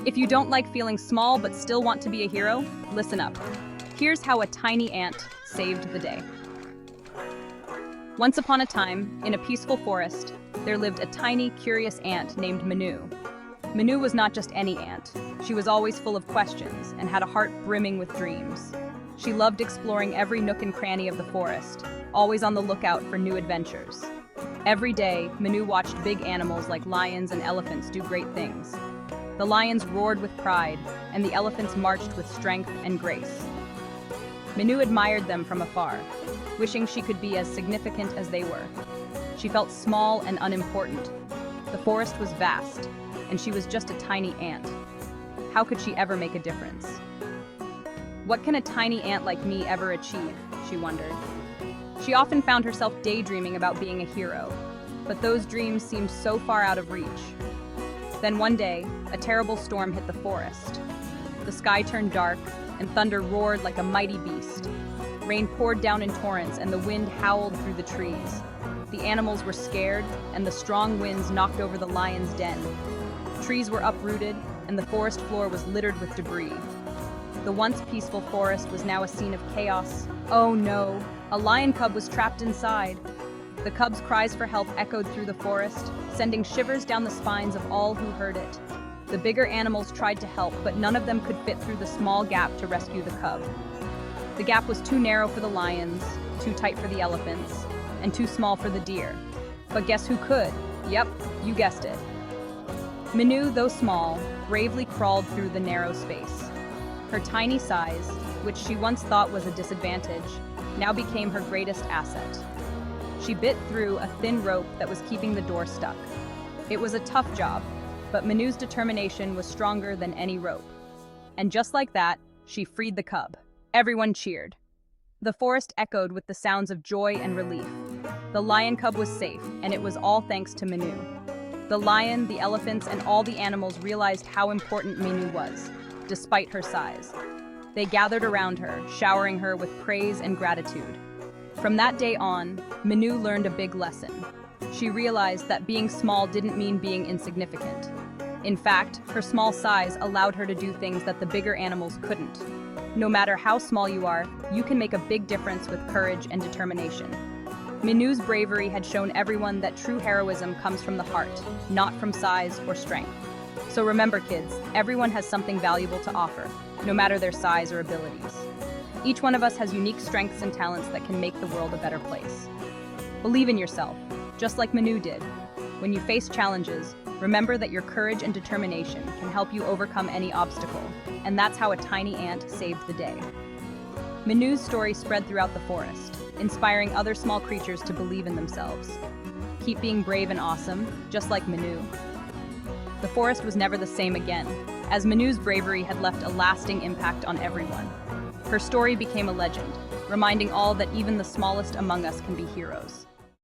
If you don't like feeling small but still want to be a hero, listen up. Here's how a tiny ant saved the day. Once upon a time, in a peaceful forest, there lived a tiny, curious ant named Minoo. Minoo was not just any ant. She was always full of questions and had a heart brimming with dreams. She loved exploring every nook and cranny of the forest, always on the lookout for new adventures. Every day, Minoo watched big animals like lions and elephants do great things. The lions roared with pride, and the elephants marched with strength and grace. Minoo admired them from afar, wishing she could be as significant as they were. She felt small and unimportant. The forest was vast, and she was just a tiny ant. How could she ever make a difference? What can a tiny ant like me ever achieve? She wondered. She often found herself daydreaming about being a hero, but those dreams seemed so far out of reach. Then one day, a terrible storm hit the forest. The sky turned dark, and thunder roared like a mighty beast. Rain poured down in torrents, and the wind howled through the trees. The animals were scared, and the strong winds knocked over the lion's den. Trees were uprooted, and the forest floor was littered with debris. The once peaceful forest was now a scene of chaos. Oh no, a lion cub was trapped inside. The cub's cries for help echoed through the forest, sending shivers down the spines of all who heard it. The bigger animals tried to help, but none of them could fit through the small gap to rescue the cub. The gap was too narrow for the lions, too tight for the elephants, and too small for the deer. But guess who could? Yep, you guessed it. Minoo, though small, bravely crawled through the narrow space. Her tiny size, which she once thought was a disadvantage, now became her greatest asset. She bit through a thin rope that was keeping the door stuck. It was a tough job, but Minoo's determination was stronger than any rope. And just like that, she freed the cub. Everyone cheered. The forest echoed with the sounds of joy and relief. The lion cub was safe, and it was all thanks to Minoo. The lion, the elephants, and all the animals realized how important Minoo was, despite her size. They gathered around her, showering her with praise and gratitude. From that day on, Minoo learned a big lesson. She realized that being small didn't mean being insignificant. In fact, her small size allowed her to do things that the bigger animals couldn't. No matter how small you are, you can make a big difference with courage and determination. Minoo's bravery had shown everyone that true heroism comes from the heart, not from size or strength. So remember, kids, everyone has something valuable to offer, no matter their size or abilities. Each one of us has unique strengths and talents that can make the world a better place. Believe in yourself, just like Minoo did. When you face challenges, remember that your courage and determination can help you overcome any obstacle, and that's how a tiny ant saved the day. Minoo's story spread throughout the forest, inspiring other small creatures to believe in themselves. Keep being brave and awesome, just like Minoo. The forest was never the same again, as Minoo's bravery had left a lasting impact on everyone. Her story became a legend, reminding all that even the smallest among us can be heroes.